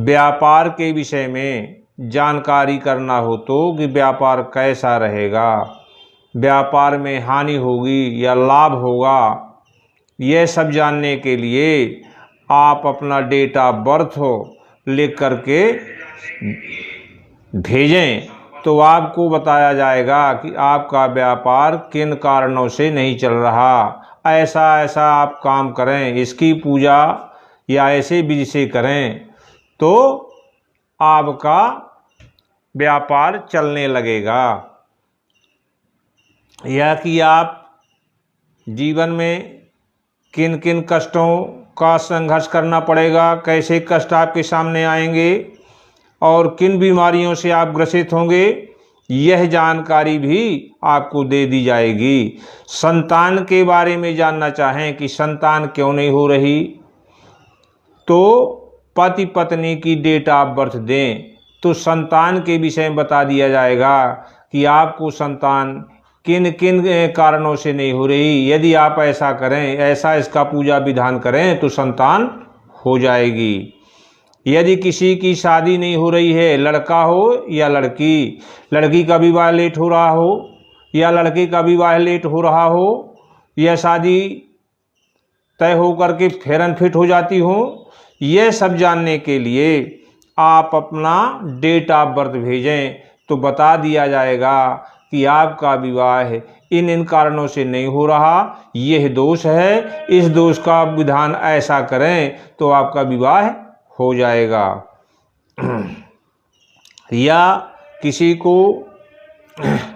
व्यापार के विषय में जानकारी करना हो तो कि व्यापार कैसा रहेगा, व्यापार में हानि होगी या लाभ होगा, यह सब जानने के लिए आप अपना डेट ऑफ बर्थ लिख करके भेजें तो आपको बताया जाएगा कि आपका व्यापार किन कारणों से नहीं चल रहा, ऐसा ऐसा आप काम करें, इसकी पूजा या ऐसे विधि से करें तो आपका व्यापार चलने लगेगा। या कि आप जीवन में किन किन कष्टों का संघर्ष करना पड़ेगा, कैसे कष्ट आपके सामने आएंगे और किन बीमारियों से आप ग्रसित होंगे, यह जानकारी भी आपको दे दी जाएगी। संतान के बारे में जानना चाहें कि संतान क्यों नहीं हो रही तो पति पत्नी की डेट ऑफ बर्थ दें तो संतान के विषय में बता दिया जाएगा कि आपको संतान किन किन कारणों से नहीं हो रही। यदि आप ऐसा करें, ऐसा इसका पूजा विधान करें तो संतान हो जाएगी। यदि किसी की शादी नहीं हो रही है, लड़का हो या लड़की, लड़की का विवाह लेट हो रहा हो या लड़के का विवाह लेट हो रहा हो या शादी तय हो करके फेरन फिट हो जाती हो, यह सब जानने के लिए आप अपना डेट ऑफ बर्थ भेजें तो बता दिया जाएगा कि आपका विवाह इन इन कारणों से नहीं हो रहा, यह दोष है, इस दोष का विधान ऐसा करें तो आपका विवाह हो जाएगा। या किसी को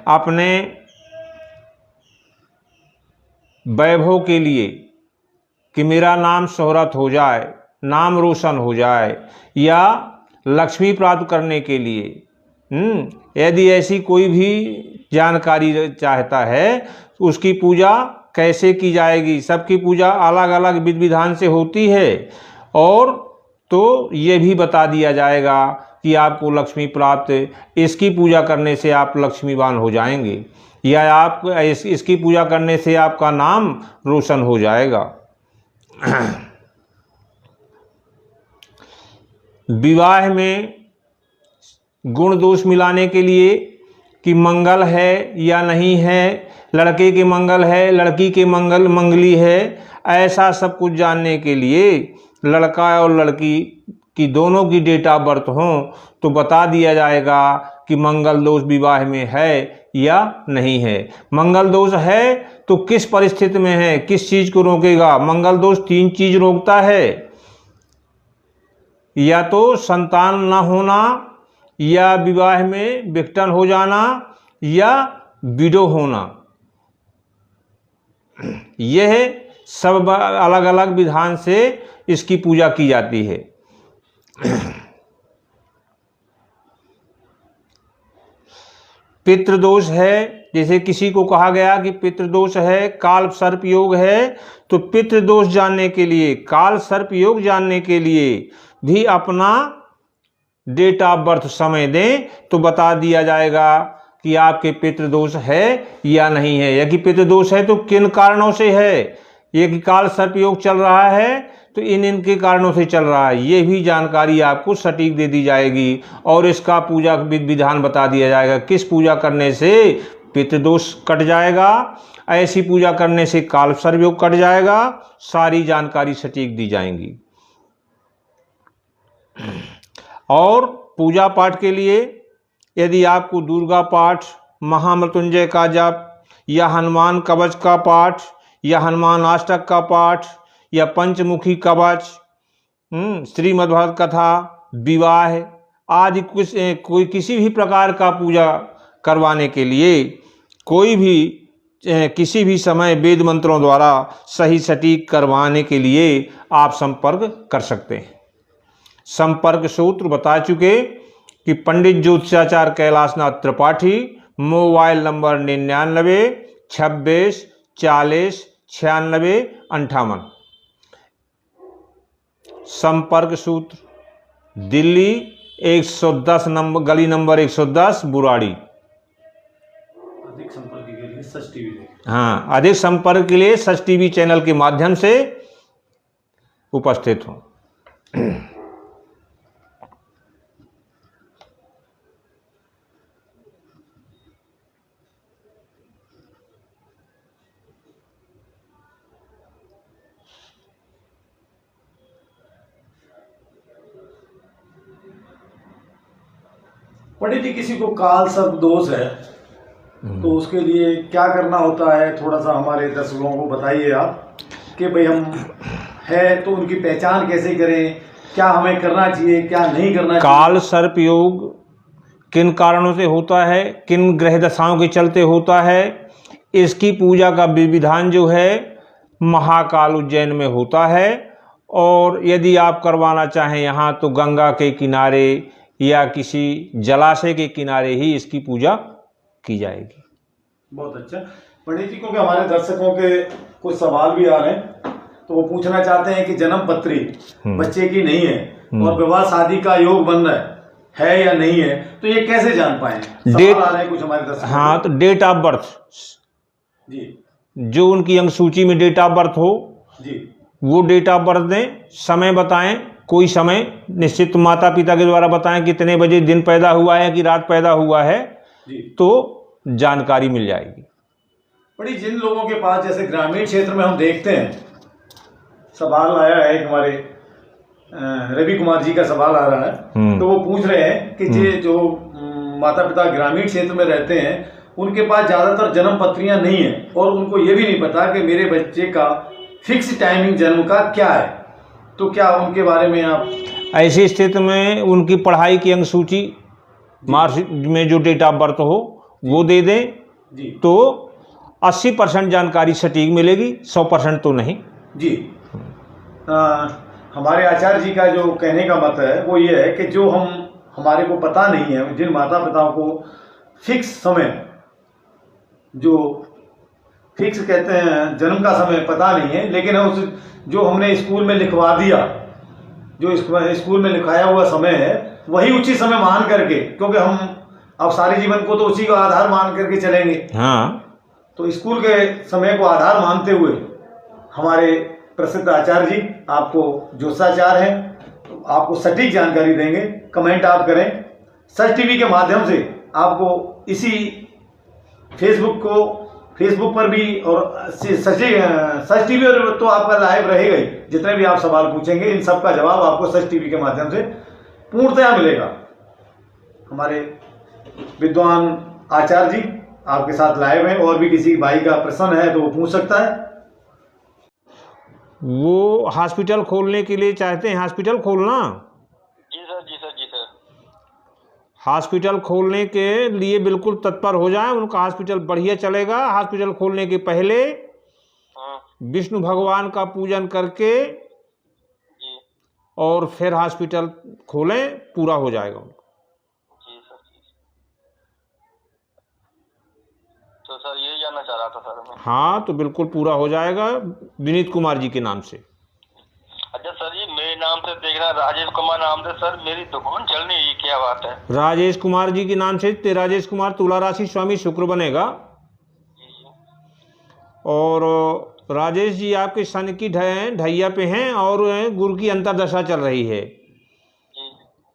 अपने वैभव के लिए कि मेरा नाम शोहरत हो जाए, नाम रोशन हो जाए, या लक्ष्मी प्राप्त करने के लिए यदि ऐसी कोई भी जानकारी चाहता है उसकी पूजा कैसे की जाएगी, सबकी पूजा अलग अलग विधि विधान से होती है और तो ये भी बता दिया जाएगा कि आपको लक्ष्मी प्राप्त, इसकी पूजा करने से आप लक्ष्मीवान हो जाएंगे या आप इसकी पूजा करने से आपका नाम रोशन हो जाएगा। विवाह में गुण दोष मिलाने के लिए कि मंगल है या नहीं है, लड़के के मंगल है, लड़की के मंगली है, ऐसा सब कुछ जानने के लिए लड़का और लड़की की दोनों की डेट ऑफ बर्थ हो तो बता दिया जाएगा कि मंगल दोष विवाह में है या नहीं है। मंगल दोष है तो किस परिस्थिति में है, किस चीज को रोकेगा। मंगल दोष 3 चीज रोकता है, या तो संतान न होना, या विवाह में विघटन हो जाना, या विडो होना। यह सब अलग अलग विधान से इसकी पूजा की जाती है। पितृदोष है, जैसे किसी को कहा गया कि पितृदोष है, काल सर्प योग है, तो पितृदोष जानने के लिए, काल सर्प योग जानने के लिए भी अपना डेट ऑफ बर्थ समय दें तो बता दिया जाएगा कि आपके पितृदोष है या नहीं है। यदि पितृदोष है तो किन कारणों से है, ये कि काल सर्प योग चल रहा है तो इनके कारणों से चल रहा है, ये भी जानकारी आपको सटीक दे दी जाएगी और इसका पूजा विधान बता दिया जाएगा। किस पूजा करने से पितृदोष कट जाएगा, ऐसी पूजा करने से काल सर्प योग कट जाएगा, सारी जानकारी सटीक दी जाएंगी। और पूजा पाठ के लिए यदि आपको दुर्गा पाठ, महामृत्युंजय का जप या हनुमान कवच का पाठ या हनुमान अष्टक का पाठ या पंचमुखी कवच, श्रीमद्भागवत कथा, विवाह आदि कोई किसी भी प्रकार का पूजा करवाने के लिए कोई भी किसी भी समय वेद मंत्रों द्वारा सही सटीक करवाने के लिए आप संपर्क कर सकते हैं। संपर्क सूत्र बता चुके कि पंडित ज्योतिषाचार्य कैलाशनाथ त्रिपाठी, मोबाइल नंबर 99 26 40 96 58। संपर्क सूत्र दिल्ली 110 नंबर, गली नंबर 110 बुराड़ी। अधिक संपर्क के लिए सच टीवी देखें। हाँ, अधिक संपर्क के लिए सच टीवी चैनल के माध्यम से उपस्थित हो। पंडित जी, किसी को काल सर्प दोष है तो उसके लिए क्या करना होता है, थोड़ा सा हमारे दर्शकों को बताइए आप कि भाई हम है तो उनकी पहचान कैसे करें, क्या हमें करना चाहिए, क्या नहीं करना चाहिए। काल सर्प योग किन कारणों से होता है, किन ग्रह दशाओं के चलते होता है, इसकी पूजा का विधान जो है महाकाल उज्जैन में होता है। और यदि आप करवाना चाहें यहाँ तो गंगा के किनारे या किसी जलाशय के किनारे ही इसकी पूजा की जाएगी। बहुत अच्छा पंडित जी, क्योंकि हमारे दर्शकों के कुछ सवाल भी आ रहे हैं तो वो पूछना चाहते हैं कि जन्म पत्री बच्चे की नहीं है और विवाह शादी का योग बन रहा है या नहीं है, तो ये कैसे जान पाए? डेट आ रहे हैं कुछ हमारे दर्शक। हाँ, तो डेट ऑफ बर्थ जी, जो उनकी अंक सूची में डेट ऑफ बर्थ हो जी, वो डेट ऑफ बर्थ दें, समय बताएं, कोई समय निश्चित माता पिता के द्वारा बताएं कितने बजे दिन पैदा हुआ है कि रात पैदा हुआ है जी, तो जानकारी मिल जाएगी। बड़ी जिन लोगों के पास जैसे ग्रामीण क्षेत्र में हम देखते हैं, सवाल आया है एक हमारे रवि कुमार जी का सवाल आ रहा है, तो वो पूछ रहे हैं कि ये जो माता पिता ग्रामीण क्षेत्र में रहते हैं उनके पास ज्यादातर जन्म पत्रियां नहीं है और उनको ये भी नहीं पता कि मेरे बच्चे का फिक्स टाइमिंग जन्म का क्या है, तो क्या उनके बारे में आप? ऐसी स्थिति में उनकी पढ़ाई की अंक सूची मार्कशीट में जो डेट ऑफ बर्थ हो वो दे दें जी, तो 80% जानकारी सटीक मिलेगी, 100% तो नहीं जी। हमारे आचार्य जी का जो कहने का मत है वो ये है कि जो हमारे को पता नहीं है, जिन माता पिताओं को फिक्स समय, जो फिक्स कहते हैं जन्म का समय पता नहीं है, लेकिन उस जो हमने स्कूल में लिखवा दिया, जो स्कूल में लिखाया हुआ समय है वही उचित समय मान करके, क्योंकि हम अब सारे जीवन को तो उसी का आधार मान करके चलेंगे। हाँ, तो स्कूल के समय को आधार मानते हुए हमारे प्रसिद्ध आचार्य जी आपको ज्योतिषाचार्य हैं, तो आपको सटीक जानकारी देंगे। कमेंट आप करें, सच टीवी के माध्यम से आपको इसी फेसबुक पर भी और सच टीवी और तो आपका लाइव रहेगा ही, जितने भी आप सवाल पूछेंगे इन सब का जवाब आपको सच टीवी के माध्यम से पूर्णतया मिलेगा। हमारे विद्वान आचार्य जी आपके साथ लाइव हैं, और भी किसी भाई का प्रश्न है तो वो पूछ सकता है। वो हॉस्पिटल खोलने के लिए चाहते हैं, हॉस्पिटल खोलना? जी सर, जी सर, जी सर। हॉस्पिटल खोलने के लिए बिल्कुल तत्पर हो जाएं, उनका हॉस्पिटल बढ़िया चलेगा। हॉस्पिटल खोलने के पहले विष्णु भगवान का पूजन करके जी, और फिर हॉस्पिटल खोलें, पूरा हो जाएगा उनका। जी सर, जी। तो सर ये जानना चाह रहा था सर मैं। हाँ, तो बिल्कुल पूरा हो जाएगा विनीत कुमार जी के नाम से। अच्छा सर जी, मेरे नाम से देखना, राजेश कुमार नाम से सर मेरी दुकान चल नहीं रही, क्या बात है? राजेश कुमार जी के नाम से राजेश कुमार तुला राशि स्वामी शुक्र बनेगा। और राजेश जी आपके सन की ढैया पे हैं और गुरु की अंतरदशा चल रही है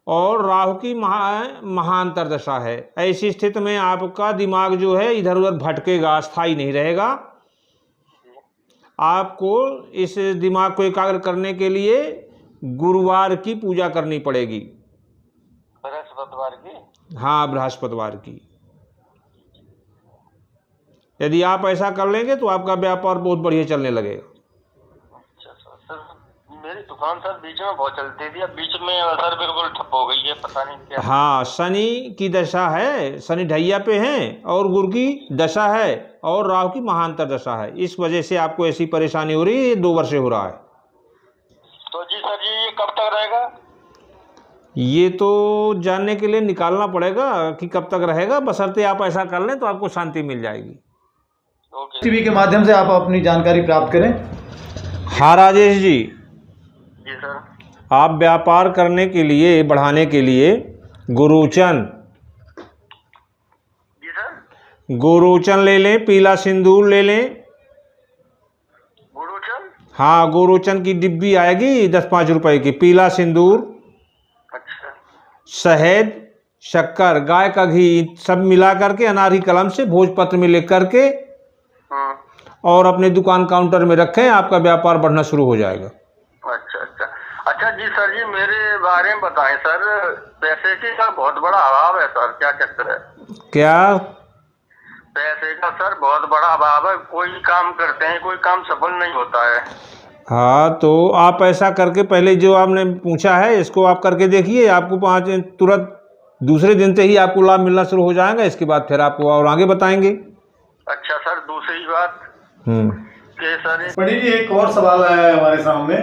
और राहु की महाअंतरदशा है। ऐसी स्थिति में आपका दिमाग जो है इधर उधर भटकेगा, स्थायी नहीं रहेगा। आपको इस दिमाग को एकाग्र करने के लिए गुरुवार की पूजा करनी पड़ेगी। बृहस्पतिवार की? हाँ, बृहस्पतिवार की। यदि आप ऐसा कर लेंगे तो आपका व्यापार बहुत बढ़िया चलने लगेगा। अच्छा सर, मेरी दुकान सर बीच में बहुत चलती थी, अब बीच में सर बिल्कुल ठप हो गई है, पता नहीं क्या। हाँ, शनि की दशा है, शनि ढैया पे हैं और गुरु की दशा है और राहु की महाअंतर दशा है। इस वजह से आपको ऐसी परेशानी हो रही है, ये 2 वर्ष से हो रहा है। तो जी सर जी, ये कब तक रहेगा? ये तो जानने के लिए निकालना पड़ेगा कि कब तक रहेगा, बशर्ते आप ऐसा कर लें तो आपको शांति मिल जाएगी। टीवी के माध्यम से आप अपनी जानकारी प्राप्त करें। हाँ राजेश जी, जी सर। आप व्यापार करने के लिए, बढ़ाने के लिए गुरुचन ले लें, पीला सिंदूर ले लें। गुरुचन? हाँ, गुरुचन की डिब्बी आएगी 10-5 रुपए की। पीला सिंदूर, अच्छा, शहद, शक्कर, गाय का घी सब मिला करके अनारी कलम से भोजपत्र में लिख करके और अपने दुकान काउंटर में रखें, आपका व्यापार बढ़ना शुरू हो जाएगा। अच्छा अच्छा। अच्छा जी सर जी, मेरे बारे में बताएं सर। पैसे के का बहुत बड़ा अभाव है सर, क्या चक्कर है? क्या? पैसे का सर बहुत बड़ा अभाव है, कोई काम करते हैं कोई काम सफल नहीं होता है। हाँ, तो आप ऐसा करके पहले जो आपने पूछा है इसको आप करके देखिए, आपको 5 तुरंत दूसरे दिन से ही आपको लाभ मिलना शुरू हो जाएगा। इसके बाद फिर आपको और आगे बताएंगे। अच्छा सर, दूसरी बात हम्म। कि सर पंडित जी एक और सवाल आया है हमारे सामने।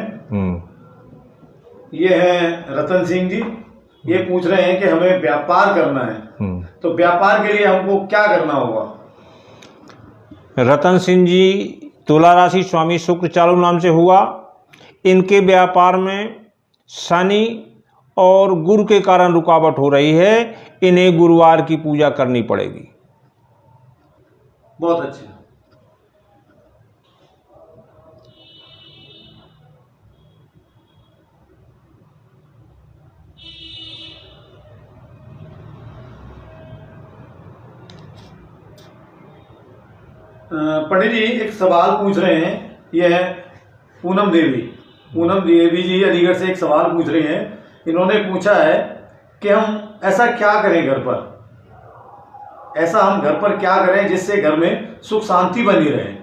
ये है रतन सिंह जी, ये पूछ रहे हैं कि हमें व्यापार करना है, तो व्यापार के लिए हमको क्या करना होगा? रतन सिंह जी तुला राशि स्वामी शुक्र चालू नाम से हुआ। इनके व्यापार में शनि और गुरु के कारण रुकावट हो रही है। इन्हें गुरुवार की पूजा करनी पड़ेगी। बहुत अच्छा। पंडित जी एक सवाल पूछ रहे हैं, ये है पूनम देवी। पूनम देवी जी अलीगढ़ से एक सवाल पूछ रहे हैं। इन्होंने पूछा है कि हम ऐसा क्या करें घर पर, ऐसा हम घर पर क्या करें जिससे घर में सुख शांति बनी रहे?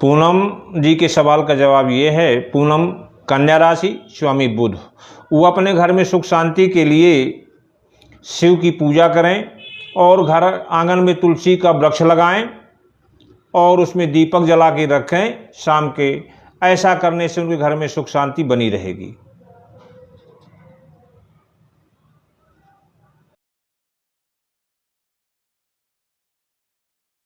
पूनम जी के सवाल का जवाब ये है, पूनम कन्या राशि स्वामी बुध, वो अपने घर में सुख शांति के लिए शिव की पूजा करें और घर आंगन में तुलसी का वृक्ष लगाएं और उसमें दीपक जला के रखें शाम के। ऐसा करने से उनके घर में सुख शांति बनी रहेगी।